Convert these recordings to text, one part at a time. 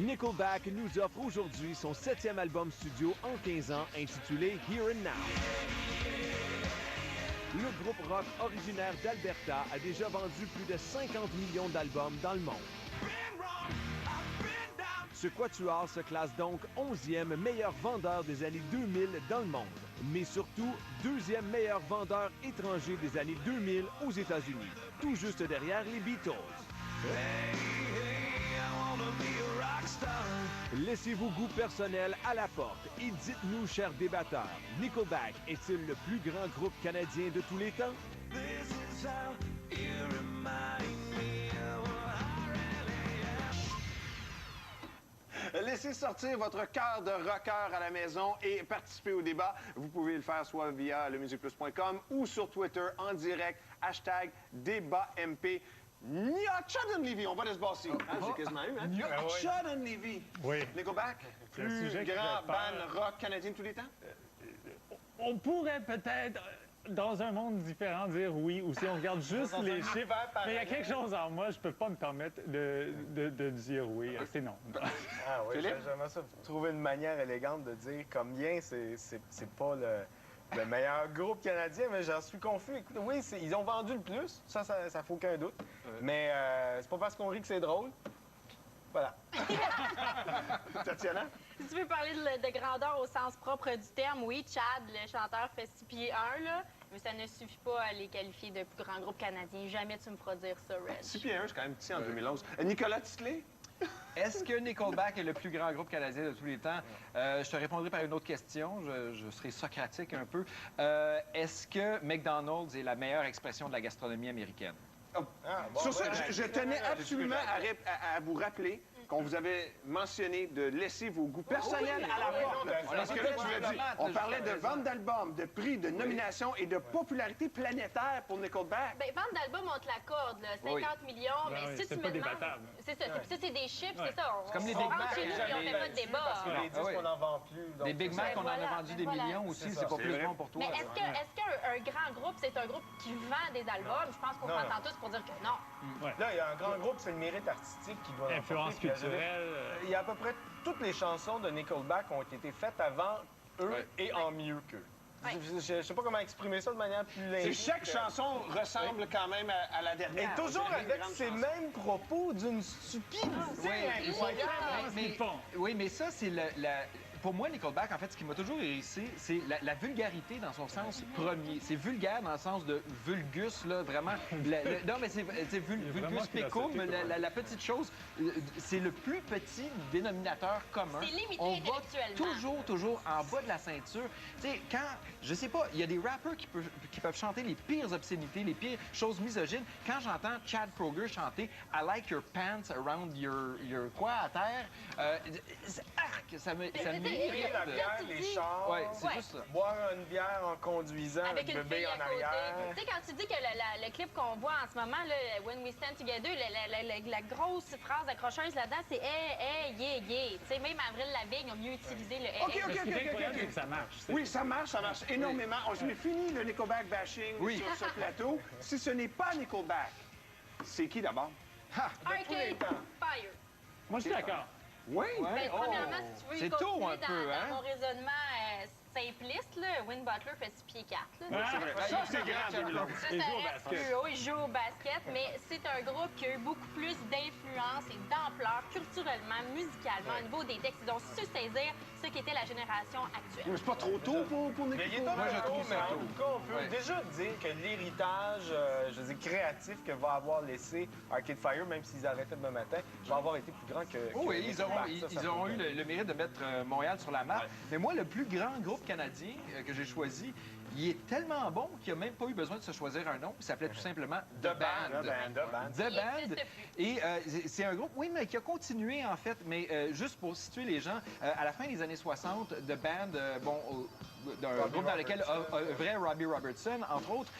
Nickelback nous offre aujourd'hui son 7e album studio en 15 ans intitulé Here and Now. Le groupe rock originaire d'Alberta a déjà vendu plus de 50 millions d'albums dans le monde. Ce quatuor se classe donc 11e meilleur vendeur des années 2000 dans le monde, mais surtout 2e meilleur vendeur étranger des années 2000 aux États-Unis, tout juste derrière les Beatles. Laissez vos goûts personnels à la porte et dites-nous, chers débatteurs, Nickelback est-il le plus grand groupe canadien de tous les temps? Laissez sortir votre cœur de rocker à la maison et participer au débat. Vous pouvez le faire soit via lemusicplus.com ou sur Twitter en direct, #DébatMP. Nyatchadan Levy, on va de se passer. J'ai quasiment eu, hein? Nyatchadan Levy. Oui. Nickelback, C'est un plus sujet qui grand fait peur. band rock canadien de tous les temps? On pourrait peut-être, dans un monde différent, dire oui, ou si on regarde juste Dans un les chiffres. univers Mais il y a parallèle. quelque chose en moi, je peux pas me permettre de dire oui. C'est non. Ah oui, Philippe? j'aimerais ça trouver une manière élégante de dire combien c'est pas le meilleur groupe canadien, mais j'en suis confus. Écoute, oui, ils ont vendu le plus, ça fait aucun doute. Mais c'est pas parce qu'on rit que c'est drôle. Voilà. Tatiana? Si tu veux parler de grandeur au sens propre du terme, oui, Chad, le chanteur, fait 6 pieds 1, là, mais ça ne suffit pas à les qualifier de plus grand groupe canadien. Jamais tu me feras dire ça, Reg. 6 pieds 1, c'est quand même petit en 2011. Nicolas Tisley? Est-ce que Nickelback est le plus grand groupe canadien de tous les temps? Je te répondrai par une autre question. Je serai socratique un peu. Est-ce que McDonald's est la meilleure expression de la gastronomie américaine? Sur ça, je tenais absolument à vous rappeler qu'on vous avait mentionné de laisser vos goûts personnels à la porte. Parce que là, tu l'as dit, on parlait de vente d'albums, de prix, de nomination et de popularité planétaire pour Nickelback. Bien, vente d'album, on te l'accorde, là, 50 millions, mais oui, si c'est tu pas me demandes... débattable. C'est ça, ça, c'est des chiffres, Ouais. c'est ça. C'est comme les on Big rentre Mac, chez nous et on fait pas de débat. Parce que les disques, oui. on n'en vend plus. donc Des Big c'est Mac, ça. on en a Voilà, vendu des voilà. millions aussi. C'est C'est ça. pas C'est plus vrai. bon pour toi. Mais est-ce qu'un grand groupe, c'est un groupe qui vend des albums? Je pense qu'on Non. s'entend tous pour dire que non. Là, il y a un grand groupe, c'est le mérite artistique qui doit l'emporter. Influence Puis, je veux dire, culturelle. Il y a à peu près toutes les chansons de Nickelback ont été faites avant eux Ouais. et en mieux qu'eux. Ouais. Je sais pas comment exprimer ça de manière plus C'est limpide. chaque chanson ressemble quand même à la Et dernière. toujours C'est une avec grande ces chanson. mêmes propos d'une stupidité incroyable. qu'ils font. Oui, mais ça, c'est pour moi, Nickelback, en fait, ce qui m'a toujours hérissé, c'est la vulgarité dans son sens premier. C'est vulgaire dans le sens de vulgus, là, vraiment. Non, mais c'est vraiment vulgus pecum, philosophique, la petite chose. C'est le plus petit dénominateur commun. C'est limité On va intellectuellement. toujours en bas de la ceinture. Tu sais, quand, je sais pas, il y a des rappers qui peuvent chanter les pires obscénités, les pires choses misogynes. Quand j'entends Chad Kroeger chanter « I like your pants around your quoi à terre arc, ça me Tirer la bière, les chars, Ouais, c'est Ouais. juste ça. boire une bière en conduisant, Avec le une bébé fille en à côté. arrière. Tu sais, quand tu dis que le clip qu'on voit en ce moment, là, When We Stand Together, la grosse phrase accrocheuse là-dedans, c'est hey, yeah, yeah. Tu sais, même Avril Lavigne a mieux utilisé le hey. OK, OK, Ce qui est OK, incroyable, OK. c'est que ça marche. Oui, ça marche énormément. On a fini le Nickelback bashing Oui. sur ce plateau. Si ce n'est pas Nickelback, c'est qui d'abord? Arcade Fire. Moi, je suis d'accord. Oui? Ben, premièrement, si tu veux C'est tôt continuer un peu, dans hein? mon raisonnement simpliste, là, Win Butler fait 6 pieds 4. Là, C'est vrai. Ça, c'est grand, 2011. Ça, Il ça joue au reste basket. plus haut, il joue au basket, mais c'est un groupe qui a eu beaucoup plus d'influence et d'ampleur culturellement, musicalement, au niveau des textes. Ils ont su saisir ce qu'était la génération actuelle. Mais c'est pas trop tôt pour Mais il est Nickelback? un je peu trouve tôt, ça mais en tôt. tout cas, on peut Ouais. déjà dire que l'héritage, je veux dire, créatif que va avoir laissé Arcade Fire, même s'ils arrêtaient demain matin, va avoir été plus grand que Oui, que ils auront, Nickelback. Ça, ils ça auront peut eu être. le mérite de mettre Montréal sur la map. Mais moi, le plus grand groupe canadien que j'ai choisi, il est tellement bon qu'il n'a même pas eu besoin de se choisir un nom. Il s'appelait tout simplement The Band. The Band. The Il Band. existe Et c'est un groupe, oui, mais qui a continué, en fait. Mais juste pour situer les gens, à la fin des années 60, The Band, d'un groupe dans lequel œuvrait Robbie Robertson, entre autres,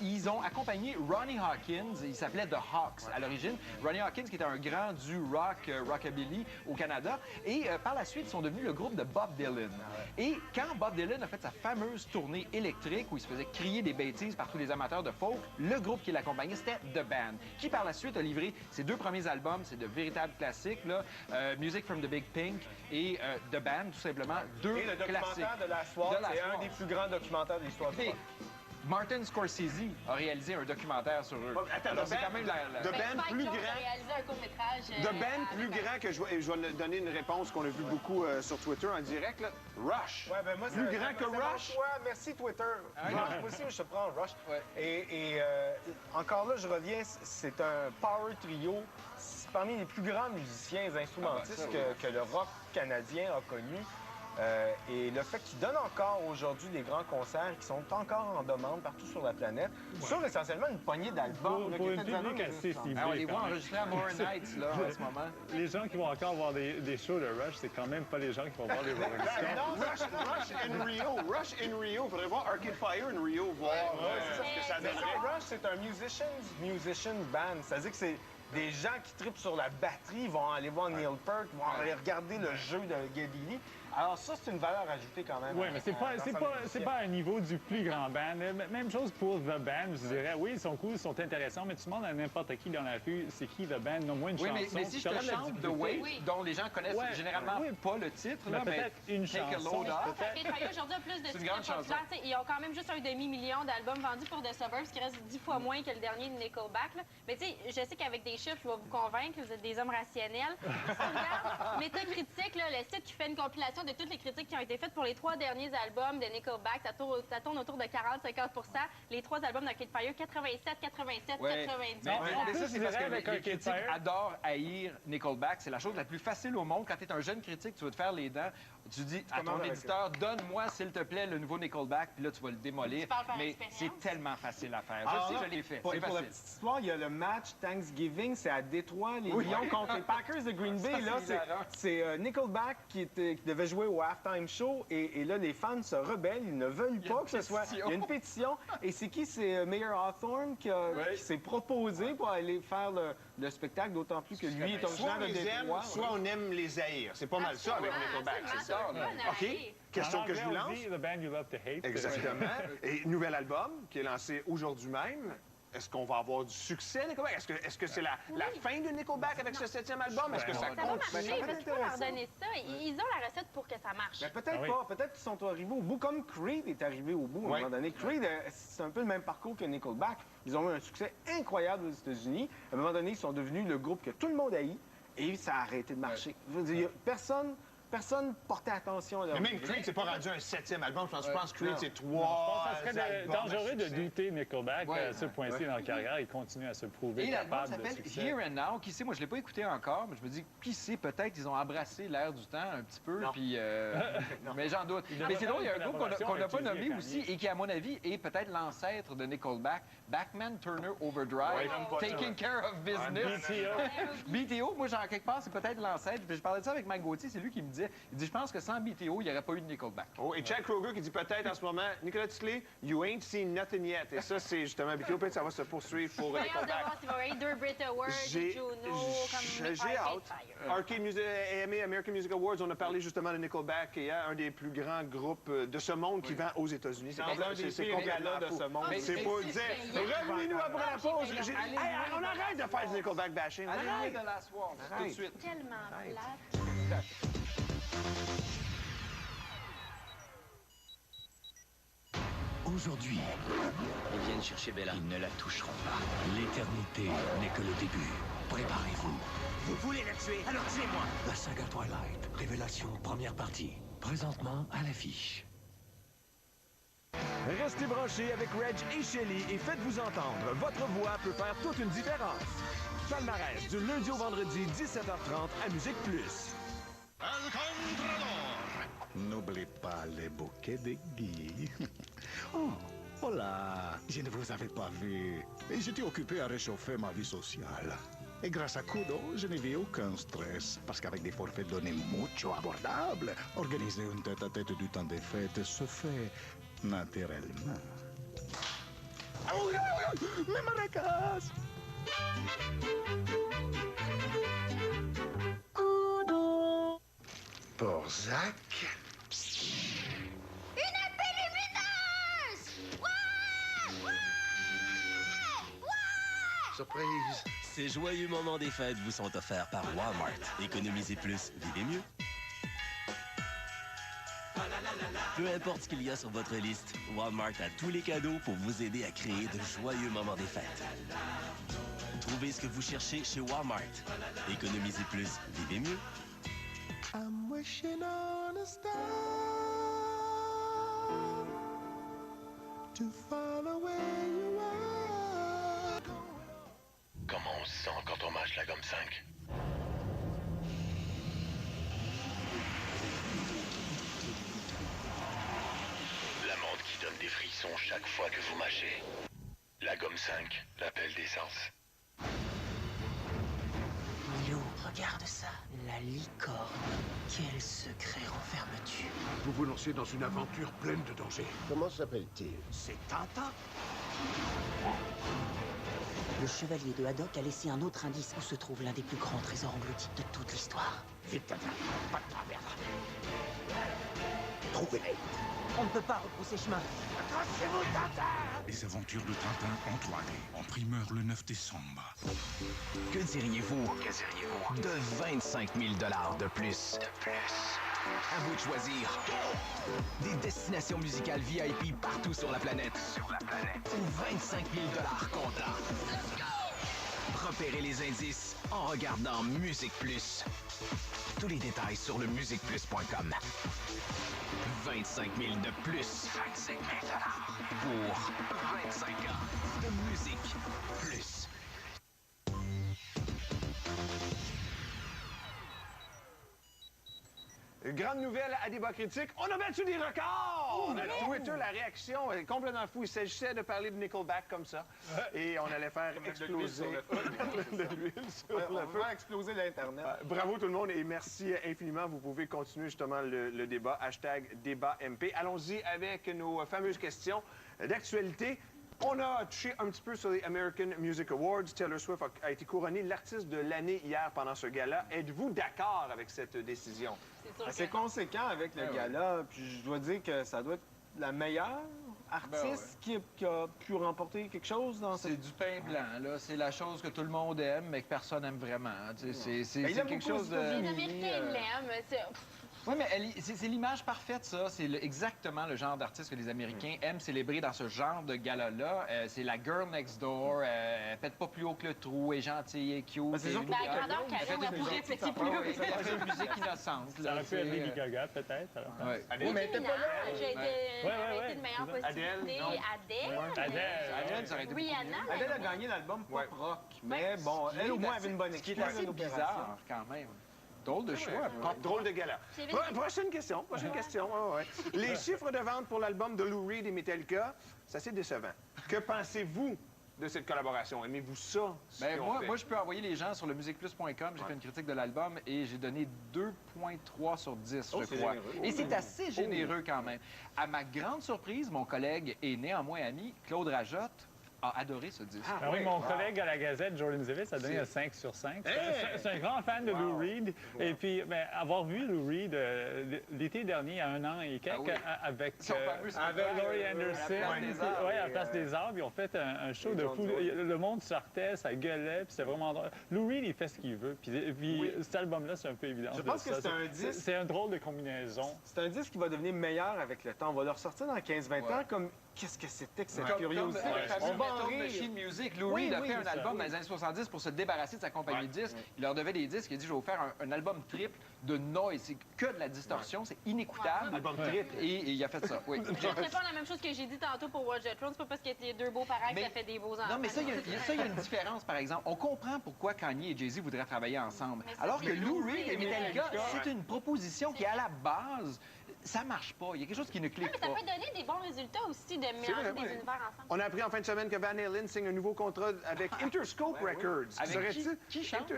ils ont accompagné Ronnie Hawkins. Il s'appelait The Hawks à l'origine. Ronnie Hawkins, qui était un grand du rock, rockabilly au Canada. Et par la suite, ils sont devenus le groupe de Bob Dylan. Et quand Bob Dylan a fait sa fameuse tournée tournée électrique où il se faisait crier des bêtises par tous les amateurs de folk. Le groupe qui l'accompagnait, c'était The Band, qui par la suite a livré ses 2 premiers albums. C'est de véritables classiques, là. Music from the Big Pink et The Band, tout simplement. 2 Et le documentaire classiques. de la Swat, De la c'est un Swat. des plus grands documentaires de l'histoire du Et rock. Martin Scorsese a réalisé un documentaire sur eux. Attends, Alors, The c'est Band- quand même la... The Ben, Band Spike plus Jonze grand. a réalisé un court-métrage. The Band plus avec- grand que je vais donner une réponse qu'on a vu beaucoup sur Twitter en direct, là. Rush. Ouais, ben moi, Plus c'est- grand c'est que mon Rush? choix. Merci, Twitter. Rush, moi aussi, je prends Rush. Ouais. Et encore là, je reviens, c'est un power trio. C'est parmi les plus grands musiciens instrumentistes Ah, ben, ça, que le rock canadien a connu. Et le fait qu'ils donnent encore aujourd'hui des grands concerts qui sont encore en demande partout sur la planète, sur essentiellement une poignée d'albums. là, Pour qui une étaient des albums public des assez années ciblé. Ah, on les voit quand même. enregistrer à Morin Nights, là, en ce moment. Les gens qui vont encore voir des shows de Rush, c'est quand même pas les gens qui vont voir les Rolling Stones. Non, Rush in Rio. Rush in Rio. Faudrait voir Arcade Fire in Rio, voir ce que ça Mais donnerait. non, Rush, c'est un musician band. C'est-à-dire que c'est des gens qui trippent sur la batterie, vont aller voir Neil Peart, vont aller regarder le jeu de Geddy Lee. Alors ça, c'est une valeur ajoutée quand même. Oui, mais c'est pas, dans c'est sa pas, musique. c'est pas à un niveau du plus grand band. Même chose pour The Band, je dirais. Oui, ils sont cool, ils sont intéressants, mais tu demandes à n'importe qui dans la rue, c'est qui The Band, non moins une Oui, chanson. mais si je Tu te auras de la chante The difficulté. Wave, Oui. dont les gens connaissent Ouais, généralement oui. pas le titre, Mais là, mais peut-être une Take a chanson. Load Off. Arcade Fire aujourd'hui a plus de C'est une succès grande chanson. populaire. T'sais, ils ont quand même juste un demi-million d'albums vendus pour The Suburbs, ce qui reste 10 fois moins que le dernier de Nickelback. Là. Mais tu sais, je sais qu'avec des chiffres, je vais vous convaincre que vous êtes des hommes rationnels. Si on regarde Metacritic, là, le site qui fait une compilation de toutes les critiques qui ont été faites pour les 3 derniers albums de Nickelback, ça tourne autour de 40-50 Les 3 albums d'Arcade Fire, 87, 87, Ouais. 90. Mais, En mais plus, ça, je c'est parce dirais que avec les Arcade critiques Fire- adorent haïr Nickelback. C'est la chose la plus facile au monde. Quand tu es un jeune critique, tu veux te faire les dents. Tu dis à ton commandes avec éditeur, donne-moi, s'il te plaît, le nouveau Nickelback, puis là, tu vas le démolir. Tu parles par Mais expérience. c'est tellement facile à faire. Alors Je sais, là, je l'ai fait. Pour, C'est pour la facile. petite histoire, il y a le match Thanksgiving, c'est à Détroit, les Lions contre les Packers de Green Bay. Ça, Là, c'est hilarant. c'est Nickelback qui devait jouer au halftime show et là, les fans se rebellent, ils ne veulent pas que ce soit... Il y a une pétition. Et c'est qui? C'est Mayor Hawthorne qui s'est proposé pour aller faire le spectacle, d'autant plus que lui est Soit originaire on de les aime, Détroit. soit on aime les haïr. C'est pas mal ça avec Nickelback, c'est ça. OK. Question En que je vous anglais, on lance. dit The Band You Love to Hate. Exactement. Et nouvel album qui est lancé aujourd'hui même. Est-ce qu'on va avoir du succès, Nickelback? Est-ce que c'est la fin de Nickelback avec ce 7e album? Est-ce que ça Ça va continue? marcher, parce qu'il faut leur donner ça. Ils ont la recette pour que ça marche. Mais peut-être Ah oui. pas. Peut-être qu'ils sont arrivés au bout, comme Creed est arrivé au bout à un Ouais. moment donné. Creed, c'est un peu le même parcours que Nickelback. Ils ont eu un succès incroyable aux États-Unis. À un moment donné, ils sont devenus le groupe que tout le monde haït et ça a arrêté de marcher. Je veux dire, personne portait attention à leur Mais même musique. Creed, c'est pas rendu un 7e album. Je pense que Creed, Non. c'est Je 3 pense que ça serait albums à dangereux de succès. douter Nickelback Ouais. à ce point-ci dans leur carrière. Ils continuent à se prouver Et l'album capables de s'appelle succès. Here and Now. Qui sait, moi, je l'ai pas écouté encore, mais je me dis, qui sait, peut-être ils ont embrassé l'air du temps un petit peu, Non. puis... mais j'en doute. Mais c'est drôle, il y a un groupe qu'on n'a pas nommé aussi, et qui, à mon avis, est peut-être l'ancêtre de Nickelback, Bachman Turner Overdrive, Taking Care of Business. BTO, moi, genre, quelque part, c'est peut-être l'ancêtre. Puis je parlais de ça avec Mike Gauthier, c'est lui qui me disait, il dit, je pense que sans BTO, il n'y aurait pas eu de Nickelback. Oh, et Chad Kroger qui dit peut-être en ce moment, Nicolas Tisley, you ain't seen nothing yet. Et ça, c'est justement BTO. Peut-être que ça va se poursuivre pour J'ai hâte de Nickelback. voir s'il va y avoir deux Brit Awards, J'ai Juno, comme j'ai Arcade hâte. Fire. Arcade Music, AMA, American Music Awards, on a parlé justement de Nickelback, qui est un des plus grands groupes de ce monde qui vend aux États-Unis. Dans un des pires complètement galas de fou. ce monde. C'est Mais pas si, dire, c'est- revenez-nous après la pause. Allez, Hey, on arrête de faire du Nickelback bashing. On Allez, arrête. de la soirée, tout de suite. Tellement plate. Aujourd'hui, Ils viennent chercher Bella. ils ne la toucheront pas. L'éternité n'est que le début. Préparez-vous. Vous voulez la tuer, alors tuez-moi. La saga Twilight, Révélation, première partie. Présentement à l'affiche. Restez branchés avec Reg et Shelly et faites-vous entendre. Votre voix peut faire toute une différence. Palmarès, du lundi au vendredi, 17h30 à Musique Plus. N'oublie pas les bouquets d'aiguilles. Oh, hola, je ne vous avais pas vu. Et j'étais occupé à réchauffer ma vie sociale. Et grâce à Kudo, je n'ai vu aucun stress. Parce qu'avec des forfaits donnés mucho abordables, organiser une tête-à-tête du temps des fêtes se fait naturellement. Ah oui, oui, oui, mes maracas! Pour Zach. surprise. Ces joyeux moments des fêtes vous sont offerts par Walmart. Économisez plus, vivez mieux. Peu importe ce qu'il y a sur votre liste, Walmart a tous les cadeaux pour vous aider à créer de joyeux moments des fêtes. Trouvez ce que vous cherchez chez Walmart. Économisez plus, vivez mieux. I'm wishing on a star to follow where you are. Comment on se sent quand on mâche la gomme 5? L'amande qui donne des frissons chaque fois que vous mâchez. La gomme 5, l'appel d'essence. Milo, regarde ça. La licorne. Quel secret renfermes-tu? Vous vous lancez dans une aventure pleine de dangers. Comment s'appelle-t-il? C'est Tintin. Le chevalier de Haddock a laissé un autre indice où se trouve l'un des plus grands trésors engloutis de toute l'histoire. Vite, Tintin, pas de temps à perdre. Trouvez-les. On ne peut pas repousser chemin. Accrochez-vous, Tintin! Les aventures de Tintin en 3D, en primeur le 9 décembre. Que diriez-vous de 25 000 $ de plus? À vous de choisir. Des destinations musicales VIP partout sur la planète. Ou 25 000 $ comptant. Repérez les indices en regardant Musique Plus. Tous les détails sur le musiqueplus.com. 25 000 de plus. 25 000 $ pour 25 ans de Musique Plus. Grande nouvelle à débat critique, on a battu des records! Twitter, la réaction est complètement fou. Il s'agissait de parler de Nickelback comme ça. Et on allait faire exploser de l'huile sur le feu. On va exploser l'Internet. Bravo tout le monde et merci infiniment. Vous pouvez continuer justement le débat. #DébatMP. Allons-y avec nos fameuses questions d'actualité. On a touché un petit peu sur les American Music Awards. Taylor Swift a été couronnée l'artiste de l'année hier pendant ce gala. Êtes-vous d'accord avec cette décision? C'est conséquent avec le gala. Puis je dois dire que ça doit être la meilleure artiste qui a pu remporter quelque chose dans cette... C'est du pain blanc, là. C'est la chose que tout le monde aime, mais que personne n'aime vraiment. C'est quelque chose de... Les Américains l'aiment. Oui, mais c'est l'image parfaite, ça. C'est exactement le genre d'artiste que les Américains aiment célébrer dans ce genre de gala-là. C'est la girl next door, elle pète pas plus haut que le trou, elle est gentille, elle est cute. C'est surtout la grandeur qu'elle a pour répéter plus haut. C'est une musique innocente. Ça aurait pu être Lady Gaga, peut-être. Oui, mais elle était pas là. J'ai été de meilleure possibilité. Adèle, ça aurait été Rihanna. Adèle a gagné l'album pop rock. Mais bon, elle au moins avait une bonne excuse. Ce qui est assez bizarre, quand même. Drôle de choix. Drôle de gala. Prochaine question. Les chiffres de vente pour l'album de Lou Reed et Metallica, c'est assez décevant. Que pensez-vous de cette collaboration? Aimez-vous ça? Moi, je peux envoyer les gens sur le musiqueplus.com. J'ai fait une critique de l'album et j'ai donné 2,3 sur 10, je crois. Et c'est assez généreux quand même. À ma grande surprise, mon collègue et néanmoins ami, Claude Rajotte, a adoré ce disque. Oui, mon collègue à la Gazette, Jordan Zivitz, a donné un 5 sur 5. C'est un grand fan de Lou Reed. Et puis, avoir vu Lou Reed l'été dernier, il y a 1 an et quelques, avec Laurie Anderson, à la Place des Arts, ils ont fait un show de fou. Le monde sortait, ça gueulait, puis c'était vraiment drôle. Lou Reed, il fait ce qu'il veut. Puis cet album-là, c'est un peu évident. Je pense que c'est un disque... C'est un drôle de combinaison. C'est un disque qui va devenir meilleur avec le temps. On va le ressortir dans 15-20 ans comme... Qu'est-ce que c'était que cette curiosité? On va en rire. Machine Music. Lou Reed a fait un album dans les années 70 pour se débarrasser de sa compagnie de disques. Il leur devait des disques. Il a dit, je vais vous faire un album triple de noise. C'est que de la distorsion. C'est inécoutable. Album triple. Et il a fait ça, oui. Je vais répondre la même chose que j'ai dit tantôt pour Watch the Throne. C'est pas parce qu'il y a deux beaux parents que ça fait des beaux enfants. Non, mais ça, il y a une différence, par exemple. On comprend pourquoi Kanye et Jay-Z voudraient travailler ensemble. Alors que Lou Reed et Metallica, c'est une proposition qui, à la base, ça marche pas. Il y a quelque chose qui ne clique pas. Ça peut donner des bons résultats aussi de mélanger des univers ensemble. On a appris en fin de semaine que Van Halen signe un nouveau contrat avec Interscope Records. Qui chante?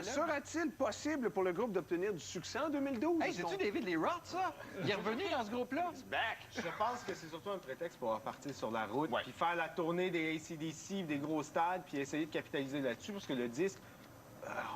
Sera-t-il possible pour le groupe d'obtenir du succès en 2012? Hey, c'est-tu David Lee Roth, ça? Il est revenu dans ce groupe-là? Je pense que c'est surtout un prétexte pour partir sur la route, puis faire la tournée des AC/DC, des gros stades, puis essayer de capitaliser là-dessus, parce que le disque,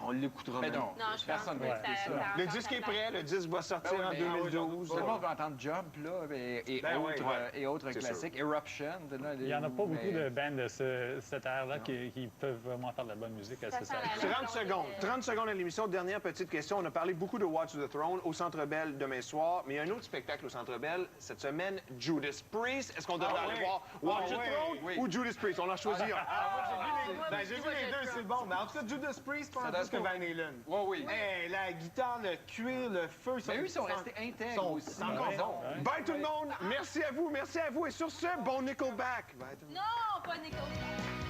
On l'écoutera Mais même. non, Non, je personne pense va que écouter ça- ça. ça- Le disque est prêt, le disque va sortir en 2012. Tout le monde va entendre Jump, là, et Ben oui, autres, ouais. et autres C'est classiques. Eruption. Là, Il n'y en a pas beaucoup mais- de bands de cette ère-là qui peuvent vraiment faire de la bonne musique à ce Ça sent stade. la- 30 secondes. 30 secondes à l'émission. Dernière petite question. On a parlé beaucoup de Watch the Throne au Centre Bell demain soir, mais il y a un autre spectacle au Centre Bell cette semaine, Judas Priest. Est-ce qu'on devrait aller voir Watch the Throne ou Judas Priest? On a choisi un. J'ai vu les deux, c'est bon. Mais en tout cas, Judas Priest, pas doit plus que être- Van Halen. Oui, oui. Hey, la guitare, le cuir, le feu... Mais eux, ils sont restés intègres aussi. C'est encore bon. Bye tout le monde. Merci à vous. Et sur ce, bon Nickelback. Bye tout le monde. Non, pas Nickelback.